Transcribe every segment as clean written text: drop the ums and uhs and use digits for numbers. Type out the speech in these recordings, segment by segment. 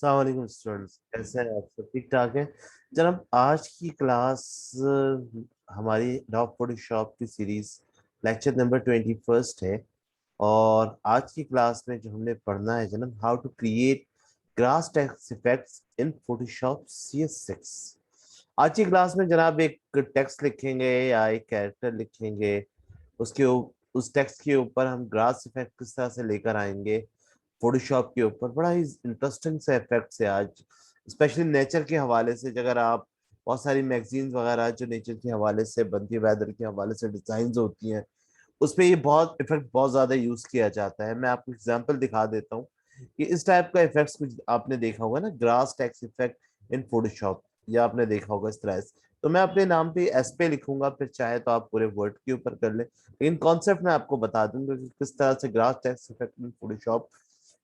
अस्सलाम वालेकुम स्टूडेंट्स, कैसे हैं आप? सब ठीक ठाक है जनाब। आज की क्लास हमारी डॉग फोटोशॉप की सीरीज लेक्चर नंबर 21 है। और आज की क्लास में जो हमने पढ़ना है जनाब, how to create grass text effects in Photoshop CS6। आज की क्लास में जनाब एक टेक्स्ट लिखेंगे या एक कैरेक्टर लिखेंगे, उस टेक्स्ट के ऊपर हम ग्रास इफेक्ट किस तरह से लेकर आएंगे फोटोशॉप के ऊपर। बड़ा ही इंटरेस्टिंग सा इफेक्ट्स है आज, स्पेशली नेचर के हवाले से। अगर आप बहुत सारी मैगजीन्स वगैरह जो नेचर के हवाले से बनती है, वेदर के हवाले से डिजाइन होती हैं, उसमें ये बहुत इफेक्ट बहुत ज्यादा यूज किया जाता है। मैं आपको एग्जांपल दिखा देता हूँ कि इस टाइप का इफेक्ट्स कुछ आपने देखा होगा ना, grass text effect in Photoshop, या आपने देखा होगा इस तरह से। तो मैं अपने नाम पे एस पे लिखूंगा, फिर चाहे तो आप पूरे वर्ड के ऊपर कर ले, लेकिन कॉन्सेप्ट मैं आपको बता दूंगा कि किस तरह से grass text effect in Photoshop.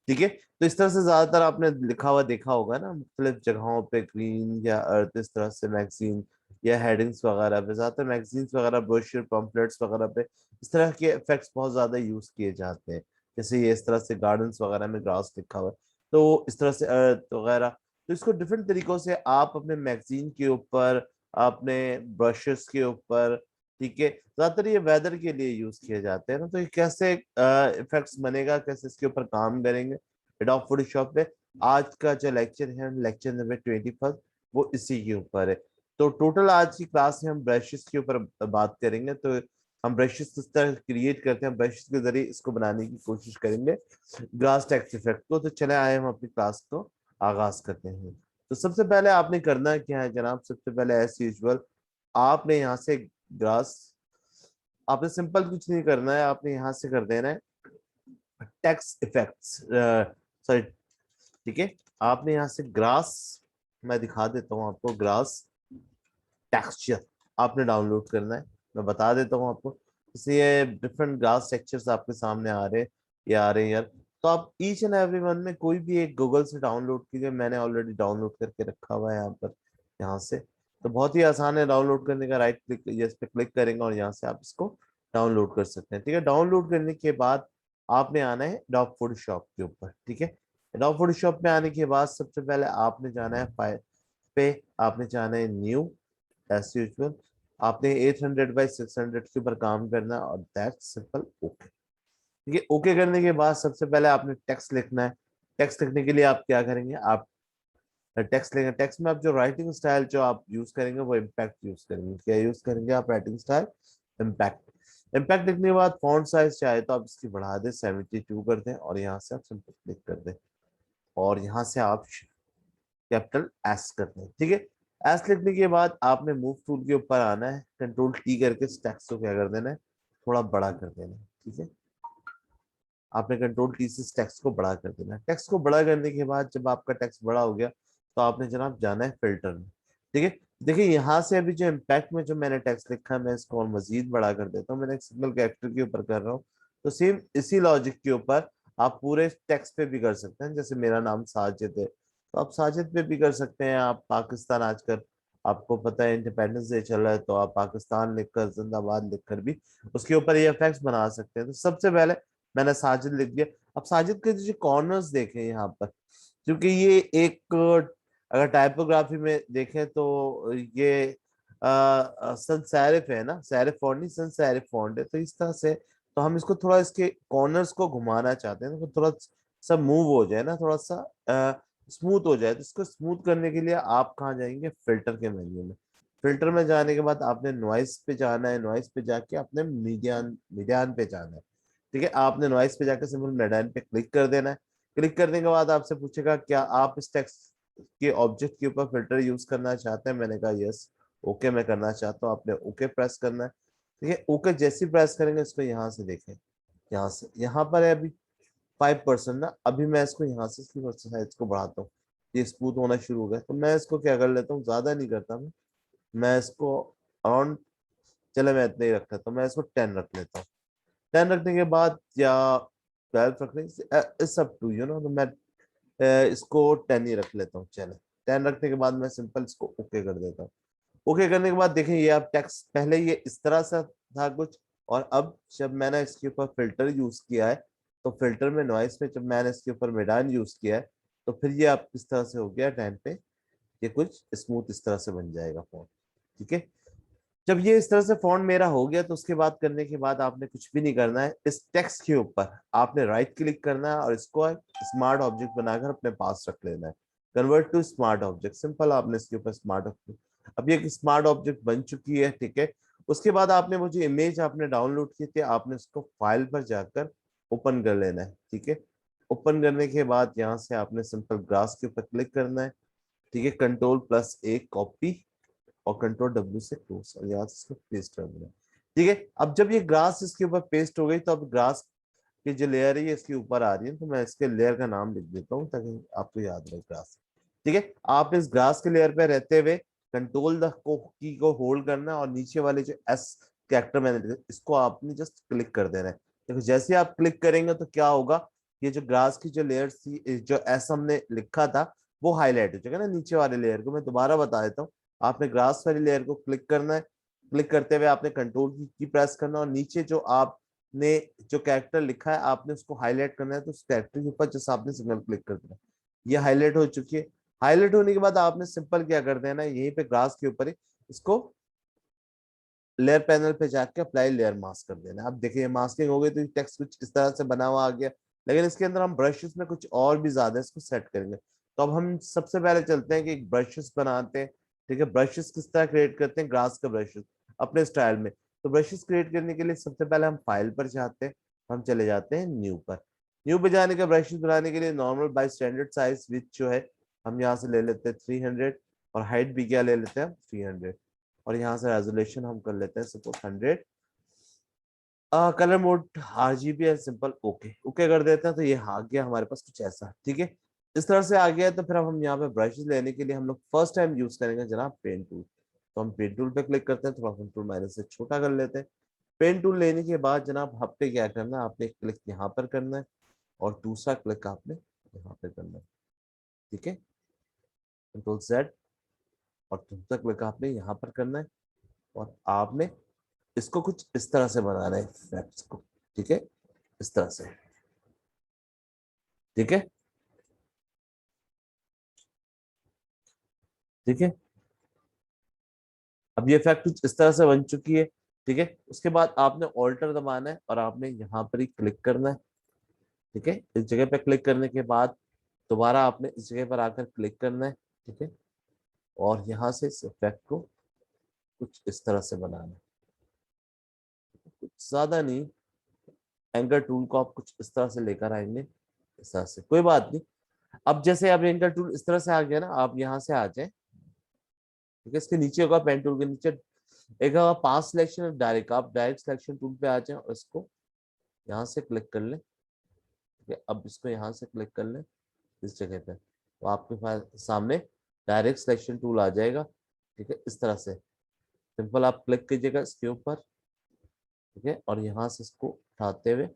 ठीक है, तो इस तरह से ज्यादातर आपने लिखा हुआ देखा होगा ना, मुख्तलिफ जगहों पे ग्रीन या अर्थ, इस तरह से मैगजीन या हेडिंग्स वगैरह पे, ज्यादातर मैगजीन्स वगैरह, ब्रोशर पम्फलेट्स वगैरह पे इस तरह के इफेक्ट्स बहुत ज्यादा यूज किए जाते हैं। जैसे ये इस तरह से गार्डन्स वगैरह में ग्रास लिखा हुआ है, तो इस तरह से अर्थ वगैरह। तो इसको डिफरेंट तरीकों से आप अपने मैगजीन के ऊपर, अपने ब्रशेस के ऊपर, ठीक है, ज्यादातर ये वेदर के लिए यूज किए जाते हैं ना। तो ये कैसे इफेक्ट्स बनेगा, कैसे इसके ऊपर काम करेंगे एडोब फोटोशॉप पे, आज का जो लेक्चर है, लेक्चर नंबर 21, वो इसी के ऊपर है। तो टोटल आज की क्लास में हम ब्रशेस के ऊपर बात करेंगे। तो हम ब्रशेस किस तरह क्रिएट करते हैं, ब्रशेस के जरिए इसको बनाने की कोशिश करेंगे ग्रास टेक्स्ट इफेक्ट को। तो चले आए, हम अपनी क्लास को आगाज करते हैं। तो सबसे पहले आपने करना क्या है जनाब, सबसे पहले एज यूजुअल आपने यहाँ से ग्रास, आपने सिंपल कुछ नहीं करना है, आपने यहाँ से कर देना है टेक्स्ट इफेक्ट्स, सॉरी, ठीक है। आपने यहाँ से ग्रास, मैं दिखा देता हूँ आपको, ग्रास टेक्सचर आपने डाउनलोड करना है। मैं बता देता हूँ आपको, इसलिए डिफरेंट ग्रास टेक्सचर्स आपके सामने आ रहे हैं, ये आ रहे हैं यार। तो आप ईच एंड एवरी वन में कोई भी एक गूगल से डाउनलोड कीजिए। मैंने ऑलरेडी डाउनलोड करके रखा हुआ है यहाँ पर, यहाँ से। तो बहुत ही आसान है डाउनलोड करने का, राइट क्लिक, इस पे क्लिक करेंगे और यहाँ से आप इसको डाउनलोड कर सकते हैं। ठीक है, डाउनलोड करने के बाद आपने आना है एडोब फोटोशॉप के ऊपर। ठीक है, एडोब फोटोशॉप में आने के बाद सबसे पहले आपने जाना है फाइल पे, आपने जाना है न्यू, एज यूजुअल आपने 800 बाई 600 के ऊपर काम करना है, और दैट्स सिंपल ओके। ठीक है, ओके करने के बाद सबसे पहले आपने टेक्स्ट लिखना है। टेक्स्ट लिखने के लिए आप क्या करेंगे, आप टेक्स्ट लेंगे। टेक्स्ट में आप जो राइटिंग स्टाइल जो आप यूज करेंगे वो इम्पैक्ट यूज करेंगे। क्या यूज करेंगे आप, राइटिंग स्टाइल इम्पैक्ट। इम्पैक्ट लिखने के बाद फॉन्ट साइज चाहे तो आप इसकी बढ़ा दें, 72 कर दें, और यहाँ से आप सिंपल क्लिक कर दें, और यहाँ से आप कैपिटल एस कर दें। ठीक है, एस लिखने के बाद आपने मूव टूल के ऊपर आना है, कंट्रोल टी करके इस टेक्स्ट को क्या कर देना है, थोड़ा बड़ा कर देना है। ठीक है, आपने कंट्रोल टी से इस टेक्स्ट को बड़ा कर देना है। टेक्स्ट को बड़ा करने के बाद जब आपका टेक्स्ट बड़ा हो गया, तो आपने जनाब जाना है फिल्टर में। ठीक है, देखिए यहाँ से अभी जो इम्पैक्ट में जो मैंने टेक्स्ट लिखा है, मैं इसको और मजीद बड़ा कर देता हूँ। मैंने एक सिंगल कैरेक्टर के ऊपर कर रहा हूँ, तो सेम इसी लॉजिक के ऊपर आप पूरे टेक्स्ट पे भी कर सकते हैं। जैसे मेरा नाम साजिद है, तो आप साजिद पे भी कर सकते हैं। आप पाकिस्तान, आजकल आपको पता है इंडिपेंडेंस डे चल रहा है, तो आप पाकिस्तान लिखकर, जिंदाबाद लिखकर भी उसके ऊपर ये इफेक्ट्स बना सकते हैं। तो सबसे पहले मैंने साजिद लिख दिया। अब साजिद के जो कॉर्नर्स देखें यहाँ पर, क्योंकि ये एक, अगर टाइपोग्राफी में देखें तो ये सन सैरिफ है ना, सैरिफ फॉन्ट नहीं, सन सैरिफ फॉन्ट है। तो इस तरह से, तो हम इसको थोड़ा, इसके कॉर्नर्स को घुमाना चाहते हैं, तो थोड़ा सा मूव हो जाए ना, थोड़ा सा स्मूथ हो जाए। तो इसको स्मूथ करने के लिए आप कहाँ जाएंगे, फिल्टर के मेन्यू में। फिल्टर में जाने के बाद आपने नॉइस पे जाना है, नॉइस पे जाके आपने मीडियन मीडियन पे जाना है। ठीक है, आपने नॉइस पे जाकर सिंपल मीडियन पे क्लिक कर देना है। क्लिक करने के बाद आपसे पूछेगा क्या आप इस टेक्स्ट के ऑब्जेक्ट के ऊपर फिल्टर यूज करना चाहते हैं। मैंने कहा यस, ओके मैं करना चाहता हूँ। आपने ओके प्रेस करना है। ठीक है, ओके जैसे ही प्रेस करेंगे, इसको यहाँ से देखें, यहाँ से यहाँ पर है अभी 5% ना। अभी मैं इसको यहाँ से इसकी साइज को बढ़ाता हूँ, ये स्मूथ होना शुरू हो गया। तो मैं इसको क्या कर लेता हूँ, ज्यादा नहीं करता मैं इसको अराउंड, चले मैं इतने ही रखता, तो मैं इसको 10 रख लेता हूँ। 10 रखने के बाद, या 12 रखने, it's up to you know. तो मैं इसको 10 ही रख लेता हूँ। चले 10 रखने के बाद मैं सिंपल इसको ओके कर देता हूँ। ओके करने के बाद देखें, ये आप टेक्स्ट पहले ये इस तरह से था कुछ, और अब जब मैंने इसके ऊपर फिल्टर यूज किया है, तो फिल्टर में नॉइस में जब मैंने इसके ऊपर मिडान यूज किया है, तो फिर ये आप इस तरह से हो गया टाइम पे, ये कुछ स्मूथ इस तरह से बन जाएगा फॉन्ट। ठीक है, जब ये इस तरह से फॉन्ट मेरा हो गया तो उसके बाद करने के बाद आपने कुछ भी नहीं करना है। इस टेक्स्ट के ऊपर आपने राइट क्लिक करना है और इसको स्मार्ट ऑब्जेक्ट बनाकर अपने पास रख लेना है। Convert to smart object, simple आपने इसके ऊपर स्मार्ट ऑब्जेक्ट, अब ये एक स्मार्ट ऑब्जेक्ट बन चुकी है। ठीक है, उसके बाद आपने वो जो इमेज आपने डाउनलोड की थी आपने उसको फाइल पर जाकर ओपन कर लेना है। ठीक है, ओपन करने के बाद यहाँ से आपने सिंपल ग्रास के ऊपर क्लिक करना है। ठीक है, कंट्रोल+A कॉपी और कंट्रोल W से क्लोज, और यहाँ से इसको पेस्ट कर देना। ठीक है, अब जब ये ग्रास इसके ऊपर पेस्ट हो गई तो अब ग्रास की जो लेयर है ये इसके ऊपर आ रही है, तो मैं इसके लेयर का नाम लिख देता हूँ ताकि आपको याद रहे, ग्रास। ठीक है, आप इस ग्रास के लेयर पे रहते हुए कंट्रोल द को की को होल्ड करना है और नीचे वाले जो एस कैरेक्टर मैंने लिखा, इसको आपने जस्ट क्लिक कर देना है। देखो जैसे आप क्लिक करेंगे तो क्या होगा, ये जो ग्रास की जो लेयर थी, जो एस हमने लिखा था वो हाईलाइट हो जाएगा ना नीचे वाले लेयर को। मैं दोबारा बता देता हूँ, आपने ग्रास वाली लेयर को क्लिक करना है, क्लिक करते हुए आपने कंट्रोल की प्रेस करना और नीचे जो आपने जो कैरेक्टर लिखा है आपने उसको हाईलाइट करना है, तो उस कैरेक्टर के ऊपर जैसे आपने सिंगल क्लिक कर देना, ये हाईलाइट हो चुकी है। हाईलाइट होने के बाद आपने सिंपल क्या कर देना है, यहीं पे ग्रास के ऊपर ही इसको लेयर पैनल पे जाके अप्लाई लेयर मास्क कर देना। अब देखिए मास्किंग हो गई तो टेक्स्ट कुछ इस तरह से बना हुआ आ गया, लेकिन इसके अंदर हम ब्रशेस में कुछ और भी ज्यादा इसको सेट करेंगे। तो अब हम सबसे पहले चलते हैं कि ब्रशेस बनाते हैं। ठीक है, ब्रशेस किस तरह क्रिएट करते हैं, ग्रास का ब्रशेस अपने स्टाइल में। तो ब्रशेस क्रिएट करने के लिए सबसे पहले हम फाइल पर जाते हैं, हम चले जाते हैं न्यू पर। न्यू पे जाने के ब्रशेस बनाने के लिए normal by standard size which जो है हम यहाँ से ले लेते हैं 300, और हाइट भी क्या ले लेते हैं 300, और यहाँ से रेजोल्यूशन हम कर लेते हैं सपोज 100। कलर मोड RGB है सिंपल, ओके ओके कर देते हैं, तो ये आ गया हमारे पास कुछ ऐसा। ठीक है, इस तरह से आ गया। तो फिर अब हम यहाँ पे ब्रशेस लेने के लिए हम लोग फर्स्ट टाइम यूज करेंगे जनाब पेन टूल। तो हम पेन टूल पे क्लिक करते हैं, थोड़ा कंट्रोल माइनस से छोटा कर लेते हैं। पेन टूल लेने के बाद जनाब आपने क्या करना है, आपने एक क्लिक यहाँ पर करना है और दूसरा क्लिक आपने यहाँ पे करना है। ठीक है, कंट्रोल Z, और दूसरा क्लिक आपने यहाँ पर करना है और आपने इसको कुछ इस तरह से बनाना है फैक्ट्स को। ठीक है, इस तरह से। ठीक है, ठीक है, अब ये फैक्ट कुछ इस तरह से बन चुकी है। ठीक है, उसके बाद आपने ऑल्टर दबाना है और आपने यहाँ पर ही क्लिक करना है। ठीक है, इस जगह पे क्लिक करने के बाद दोबारा आपने इस जगह पर आकर क्लिक करना है। ठीक है, और यहाँ से इस इफेक्ट को कुछ इस तरह से बनाना है, कुछ ज्यादा नहीं। एंकर टूल को आप कुछ इस तरह से लेकर आएंगे, इस तरह से, कोई बात नहीं। अब जैसे अब एंकर टूल इस तरह से आ गया ना, आप यहाँ से आ जाए। ठीक है, इसके नीचे होगा पेन टूल के नीचे एक होगा पास सिलेक्शन, डायरेक्ट आप डायरेक्ट सिलेक्शन टूल पे आ जाए और इसको यहाँ से क्लिक कर लें। ठीक है, अब इसको यहाँ से क्लिक कर लें इस जगह पे, तो आपके पास सामने डायरेक्ट सिलेक्शन टूल आ जाएगा। ठीक है, इस तरह से सिंपल आप क्लिक कीजिएगा इसके ऊपर। ठीक है, और यहाँ से इसको उठाते हुए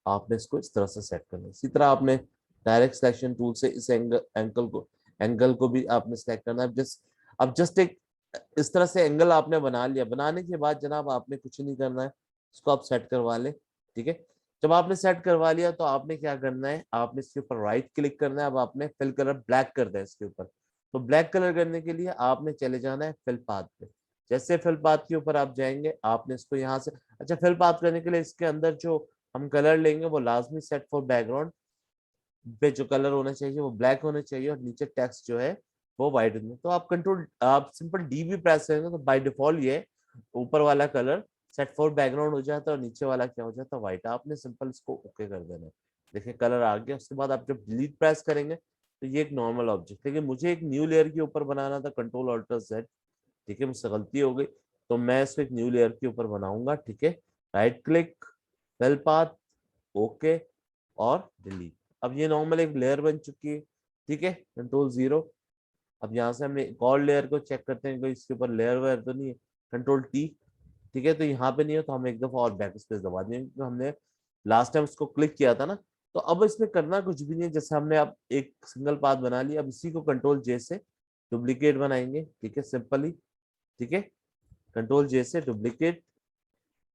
आपने इसको इस तरह से सेट करना है। इसी तरह आपने डायरेक्ट सिलेक्शन टूल से इस एंगल को भी आपने सेलेक्ट करना है। अब जस्ट एक इस तरह से एंगल आपने बना लिया। बनाने के बाद जनाब आपने कुछ नहीं करना है, इसको आप सेट करवा लें। ठीक है, जब आपने सेट करवा लिया तो आपने क्या करना है, आपने इसके ऊपर राइट क्लिक करना है। अब आपने फिल कलर ब्लैक कर दिया इसके ऊपर। तो ब्लैक कलर करने के लिए आपने चले जाना है फिल पाथ पे। जैसे फिल पाथ के ऊपर आप जाएंगे आपने इसको यहाँ से, अच्छा फिल पाथ करने के लिए इसके अंदर जो हम कलर लेंगे वो लाजमी सेट फॉर बैकग्राउंड पे जो कलर होना चाहिए वो ब्लैक होना चाहिए और नीचे टेक्स्ट जो है वो व्हाइट होना। तो आप सिंपल D भी प्रेस करेंगे तो बाय डिफॉल्ट ये ऊपर वाला कलर सेट फॉर बैकग्राउंड हो जाता है और नीचे वाला क्या हो जाता है व्हाइट। आपने सिंपल इसको ओके कर देना है। देखिए कलर आ गया। उसके बाद आप जब डिलीट प्रेस करेंगे तो ये एक नॉर्मल ऑब्जेक्ट, लेकिन मुझे एक न्यू लेयर के ऊपर बनाना था, कंट्रोल-Alt+Z। ठीक है, मुझसे गलती हो गई तो मैं इसको एक न्यू लेयर के ऊपर बनाऊंगा। ठीक है, right click, fill path, okay और डिलीट। अब ये नॉर्मल एक लेयर बन चुकी है। ठीक है, कंट्रोल-0। अब यहाँ से हमने एक और लेयर को चेक करते हैं कोई इसके ऊपर लेयर वेयर तो नहीं है, कंट्रोल-T। ठीक है, तो यहाँ पे नहीं है तो हम एक दफा और बैक स्पेस दबा देंगे क्योंकि हमने लास्ट टाइम उसको क्लिक किया था ना। तो अब इसमें करना कुछ भी नहीं है, जैसे हमने अब एक सिंगल पाथ बना लिया, अब इसी को कंट्रोल-J से डुप्लीकेट बनाएंगे। ठीक है, सिंपली। ठीक है, कंट्रोल-J से डुप्लीकेट।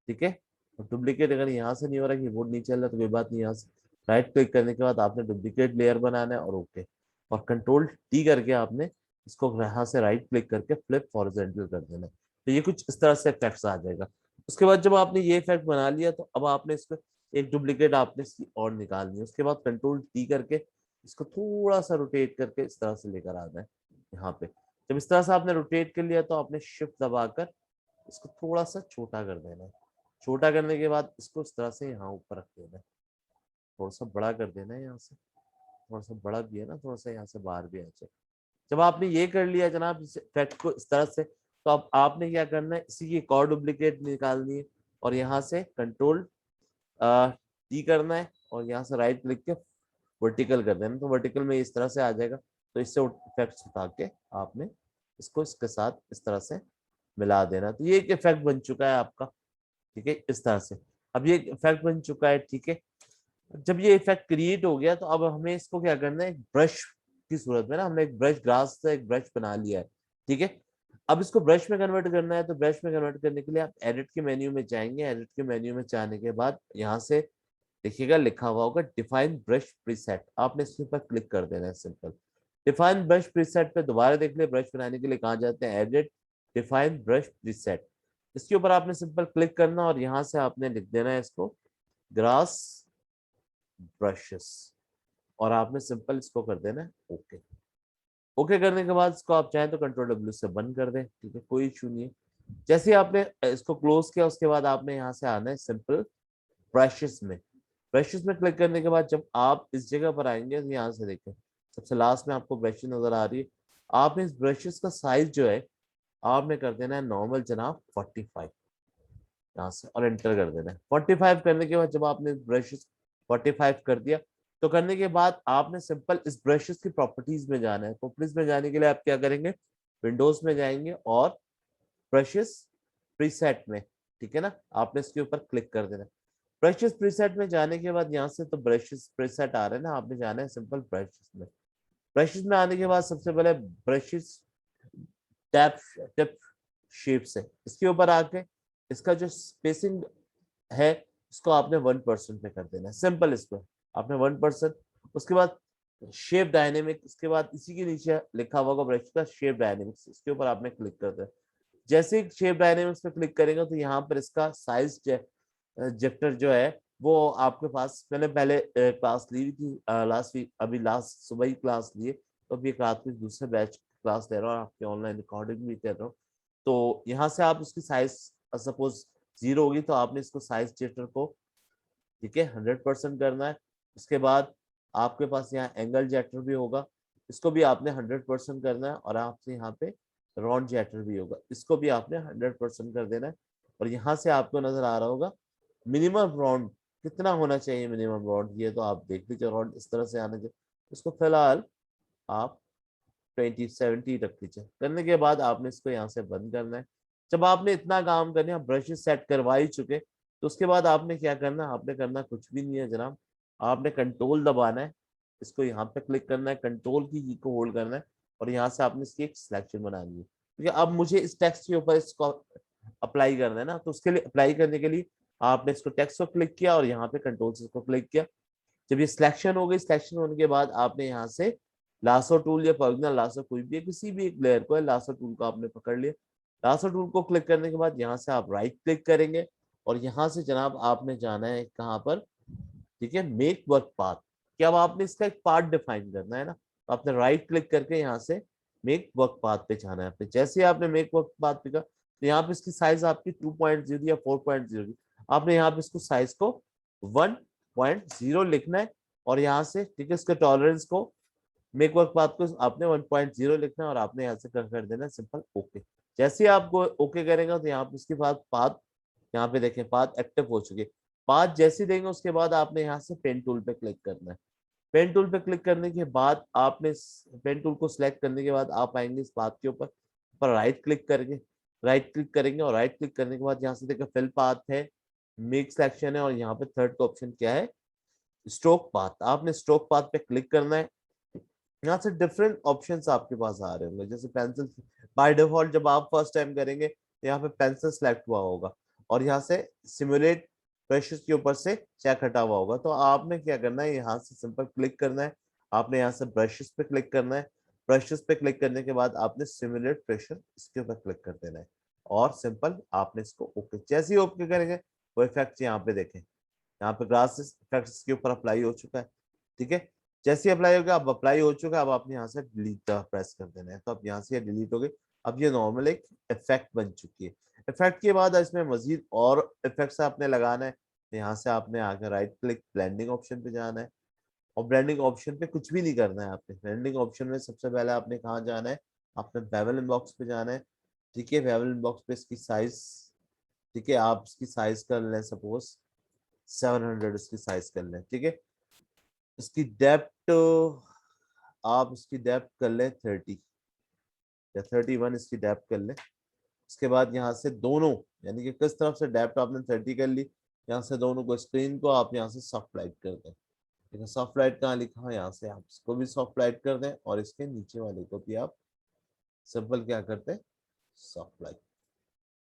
ठीक है, डुप्लीकेट अगर यहाँ से नहीं हो रहा, कीबोर्ड नहीं चल रहा तो कोई बात नहीं, यहाँ से राइट क्लिक करने के बाद आपने डुप्लीकेट लेयर बनाना है और ओके, और कंट्रोल टी करके आपने इसको यहाँ से राइट क्लिक करके फ्लिप हॉरिजॉन्टल कर देना है। तो ये कुछ इस तरह से इफेक्ट्स आ जाएगा। उसके बाद जब आपने ये इफेक्ट बना लिया तो अब आपने इसको एक डुप्लीकेट आपने इसकी और निकालनी है। उसके बाद कंट्रोल टी करके इसको थोड़ा सा रोटेट करके इस तरह से लेकर आना है यहाँ पे। जब इस तरह से आपने रोटेट कर लिया तो आपने शिफ्ट दबाकर इसको थोड़ा सा छोटा कर देना है। छोटा करने के बाद इसको इस तरह से यहाँ ऊपर रख देना है। थोड़ा सा बड़ा कर देना है यहाँ से, थोड़ा सा बड़ा भी है ना, थोड़ा सा यहाँ से बाहर भी आ जाए। जब आपने ये कर लिया जनाब इस इफेक्ट को इस तरह से, तो अब आपने क्या करना है, इसी की एक और डुप्लीकेट निकालनी है और यहाँ से कंट्रोल टी करना है और यहाँ से राइट क्लिक के वर्टिकल कर देना। तो वर्टिकल में इस तरह से आ जाएगा। तो इससे इफेक्ट्स उठा के आपने इसको इसके साथ इस तरह से मिला देना। तो ये एक इफेक्ट बन चुका है आपका, ठीक है, इस तरह से। अब ये इफेक्ट बन चुका है, ठीक है। जब ये इफेक्ट क्रिएट हो गया तो अब हमें इसको क्या करना है, एक ब्रश की सूरत में ना, हमने एक ब्रश, ग्रास से एक ब्रश बना लिया है, ठीक है। अब इसको ब्रश में कन्वर्ट करना है। तो ब्रश में कन्वर्ट करने के लिए आप एडिट के मेन्यू में जाएंगे। एडिट के मेन्यू में जाने के बाद यहाँ से देखिएगा लिखा हुआ होगा डिफाइन ब्रश प्रीसेट, आपने इसके ऊपर क्लिक कर देना है। सिंपल डिफाइन ब्रश प्रीसेट पे दोबारा देख ले, ब्रश बनाने के लिए कहाँ जाते हैं, एडिट, डिफाइन ब्रश प्रीसेट, इसके ऊपर आपने सिंपल क्लिक करना और यहाँ से आपने लिख देना है इसको ग्रास ब्रशेस, और आपने सिंपल इसको कर देना है ओके। ओके करने के बाद इसको आप चाहें तो कंट्रोल डब्ल्यू से बंद कर दें, ठीक है, कोई इशू नहीं है। जैसे ही आपने इसको क्लोज किया उसके बाद आपने यहाँ से आना है सिंपल ब्रशेस में। ब्रशेस में क्लिक करने के बाद जब आप इस जगह पर आएंगे तो यहाँ से देखें सबसे लास्ट में आपको ब्रशेस नजर आ रही है। आपने इस ब्रशेस का साइज जो है आपने कर देना है नॉर्मल जनाब 45 यहाँ से, और एंटर कर देना है। 45 करने के बाद जब आपने ब्रशेस 45 कर दिया तो करने के बाद आपने सिंपल इस ब्रशेस की प्रॉपर्टीज में जाना है। प्रॉपर्टीज में जाने के लिए आप क्या करेंगे, विंडोज में जाएंगे और ब्रशेस प्रीसेट में, ठीक है ना, आपने इसके ऊपर क्लिक कर देना है। ब्रशेस प्रीसेट में जाने के बाद यहाँ से तो ब्रशेस प्रीसेट आ रहे हैं ना, आपने जाना है सिंपल ब्रशेस में। ब्रशेस में आने के बाद सबसे पहले ब्रशेस टैप टिप शेप्स है, इसके ऊपर आके इसका जो स्पेसिंग है इसको आपने 1% पे कर देना है। सिंपल इसको आपने 1%। उसके बाद शेप डायनेमिक, उसके बाद इसी के नीचे लिखा हुआ होगा ब्रश का शेप डायनेमिक्स, इसके ऊपर आपने क्लिक कर देना। जैसे ही शेप डायनेमिक्स पे क्लिक करेंगे तो यहाँ पर इसका साइज जेक्टर जो है वो आपके पास, मैंने पहले क्लास ली थी लास्ट वीक, अभी लास्ट सुबह ही क्लास ली है, तो अभी एक रात में दूसरे बैच क्लास ले रहा हूँ, आपके ऑनलाइन रिकॉर्डिंग भी कर रहा हूँ। तो यहाँ से आप उसकी साइज सपोज 0 होगी तो आपने इसको साइज जेक्टर को, ठीक है, 100% करना है। उसके बाद आपके पास यहाँ एंगल जेक्टर भी होगा, इसको भी आपने 100% करना है। और आपसे यहाँ पे राउंड जेक्टर भी होगा, इसको भी आपने 100% कर देना है। और यहाँ से आपको नजर आ रहा होगा मिनिमम राउंड कितना होना चाहिए, मिनिमम राउंड ये तो आप देख लीजिए, राउंड इस तरह से आने चाहिए। इसको फिलहाल आप 2070 रख लीजिए। करने के बाद आपने इसको यहाँ से बंद करना है। जब आपने इतना काम करना है, ब्रशेस सेट करवा ही चुके, तो उसके बाद आपने क्या करना है, आपने करना कुछ भी नहीं है जनाब, आपने कंट्रोल दबाना है, इसको यहाँ पे क्लिक करना है, कंट्रोल की को होल्ड करना है और यहाँ से आपने इसकी एक सिलेक्शन बनानी है। क्योंकि अब मुझे इस टेक्स्ट के ऊपर इसको अप्लाई करना है ना, तो उसके लिए अप्लाई करने के लिए आपने इसको टेक्स्ट को क्लिक किया और यहाँ पे कंट्रोल से इसको क्लिक किया। जब ये सिलेक्शन हो गई, सिलेक्शन होने के बाद आपने यहाँ से लासो टूल या पॉलीगोनल लासो कोई भी है, किसी भी एक लेयर को है, लासो टूल को आपने पकड़ लिया। लासो टूल को क्लिक करने के बाद यहाँ से आप राइट क्लिक करेंगे और यहाँ से जनाब आपने जाना है कहाँ पर, ठीक है, मेक वर्क पाथ। क्या अब आपने इसका एक पार्ट डिफाइन करना है ना, तो आपने राइट क्लिक करके यहाँ से मेक वर्क पाथ पे जाना है। फिर जैसे ही आपने मेक वर्क पाथ पे तो यहाँ पे इसकी साइज आपकी 2.0 या 4.0, आपने यहाँ पे इसको साइज को 1.0 लिखना है और यहाँ से, ठीक है, इसके टॉलरेंस को मेक वर्क पाथ को आपने 1.0 लिखना है और आपने यहाँ से कर देना सिंपल ओके। जैसे ही आपको ओके करेगा तो यहाँ पे उसके बाद पाथ, यहाँ पे देखें पाथ एक्टिव हो चुके। पाथ जैसे देंगे उसके बाद आपने यहाँ से पेन टूल पे क्लिक करना है। पेन टूल पे क्लिक करने के बाद आपने पेन टूल को सिलेक्ट करने के बाद आप आएंगे इस पाथ के ऊपर, राइट क्लिक करेंगे, राइट क्लिक करेंगे और राइट क्लिक करने के बाद यहाँ से देखो फिल पाथ है, मेक सिलेक्शन है और यहाँ पे थर्ड का ऑप्शन क्या है, स्ट्रोक पाथ। आपने स्ट्रोक पाथ पे क्लिक करना है। यहाँ से डिफरेंट ऑप्शंस आपके पास आ रहे होंगे, जैसे पेंसिल, बाय डिफॉल्ट जब आप फर्स्ट टाइम करेंगे तो यहाँ पे पेंसिल सेलेक्ट हुआ होगा और यहाँ से सिमुलेट ब्रशेस के ऊपर से चेक हटा हुआ होगा। तो आपने क्या करना है, यहाँ से सिंपल क्लिक करना है, आपने यहाँ से ब्रशेस पे क्लिक करना है। ब्रशेस पे क्लिक करने के बाद आपने सिमुलेट प्रेशर इसके ऊपर क्लिक कर देना है और सिंपल आपने इसको ओके, जैसे ही ओके करेंगे वो इफेक्ट यहाँ पे देखें, यहाँ पे ग्लासेस इफेक्ट्स के ऊपर अप्लाई हो चुका है। ठीक है, जैसे ही अप्लाई हो गया, अब अप्लाई हो चुका है, अब आपने यहाँ से डिलीट प्रेस कर देना है, तो अब यहाँ से डिलीट हो गई। अब ये नॉर्मल एक इफेक्ट बन चुकी है। इफेक्ट के बाद इसमें मजीद और इफेक्ट्स आपने लगाना है, तो यहाँ से आपने आकर राइट क्लिक ब्लेंडिंग ऑप्शन पे जाना है और ब्लेंडिंग ऑप्शन पे कुछ भी नहीं करना है आपने। ब्लेंडिंग ऑप्शन में सबसे पहले आपने कहाँ जाना है, आपने बेवल इनबॉक्स पे जाना है। ठीक है, बेवल इनबॉक्स पे इसकी साइज, ठीक है, आप इसकी साइज कर लें, सपोज 700 इसकी साइज कर लें। ठीक है, इसकी डेप्थ, आप इसकी डेप्थ कर लें 30 या 31 इसकी डेप्थ कर लें। उसके बाद यहाँ से दोनों, यानी कि किस तरफ से डेप्थ आपने 30 कर ली, यहाँ से दोनों को, स्क्रीन को आप यहाँ से सॉफ्ट लाइट कर दें। ठीक है, सॉफ्ट लाइट कहाँ लिखा है, यहाँ से आप इसको भी सॉफ्ट लाइट कर दें और इसके नीचे वाले को भी आप सिंपल क्या करते हैं, सॉफ्ट लाइट।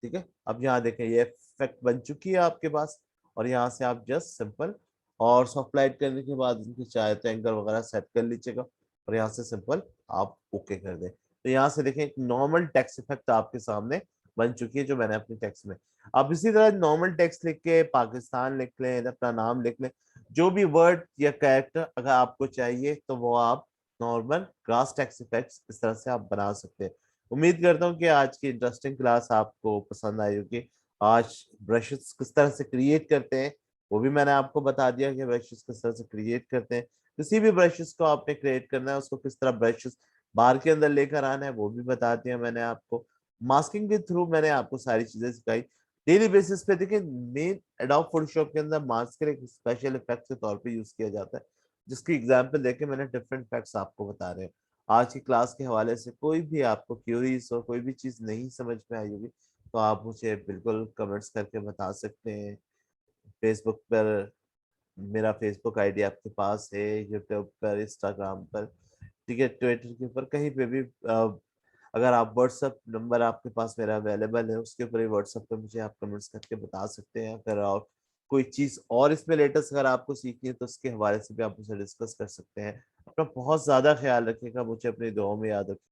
ठीक है, अब यहाँ देखें ये इफेक्ट बन चुकी है आपके पास, और यहाँ से आप जस्ट सिंपल और सॉफ्ट लाइट करने के बाद इनकी चाहे तो एंगल वगैरह सेट कर लीजिएगा और यहाँ से सिंपल आप ओके कर दें। तो यहाँ से देखें एक नॉर्मल टेक्स्ट इफेक्ट आपके सामने बन चुकी है जो मैंने अपने टेक्स्ट में। अब इसी तरह नॉर्मल टेक्स्ट लिख के पाकिस्तान लिख लें, अपना नाम लिख लें, जो भी वर्ड या कैरेक्टर अगर आपको चाहिए तो वो आप नॉर्मल ग्रास टेक्स्ट इफेक्ट्स इस तरह से आप बना सकते हैं। उम्मीद करता हूँ कि आज की इंटरेस्टिंग क्लास आपको पसंद आई होगी। आज ब्रशेस किस तरह से क्रिएट करते हैं वो भी मैंने आपको बता दिया कि ब्रशेस किस तरह से क्रिएट करते हैं। किसी भी ब्रशेस को आपने क्रिएट करना है, उसको किस तरह ब्रशेस बार के अंदर लेकर आना है वो भी बता दिया मैंने आपको। मास्किंग के थ्रू मैंने आपको सारी चीजें सिखाई। डेली बेसिस पे देखिए, मेन एडोब फोटोशॉप के अंदर मास्कर एक स्पेशल इफेक्ट के तौर पे यूज किया जाता है, जिसकी एग्जांपल देके मैंने डिफरेंट इफेक्ट्स आपको बता रहे हैं। आज की क्लास के हवाले से कोई भी आपको क्यूरीज हो, कोई भी चीज नहीं समझ में आई होगी, तो आप मुझे बिल्कुल कमेंट्स करके बता सकते हैं। फेसबुक पर मेरा फेसबुक आईडी आपके पास है, यूट्यूब पर, इंस्टाग्राम पर, ठीक है, ट्विटर के ऊपर, कहीं पे भी अगर आप व्हाट्सअप नंबर आपके पास मेरा अवेलेबल है, उसके ऊपर ही व्हाट्सअप पे मुझे आप कमेंट्स करके बता सकते हैं। अगर आप कोई चीज और इसमें लेटेस्ट अगर आपको सीखनी है तो उसके हवाले से भी आप मुझसे डिस्कस कर सकते हैं। अपना बहुत ज्यादा ख्याल रखिएगा, मुझे अपनी दुआओं में याद रखिएगा।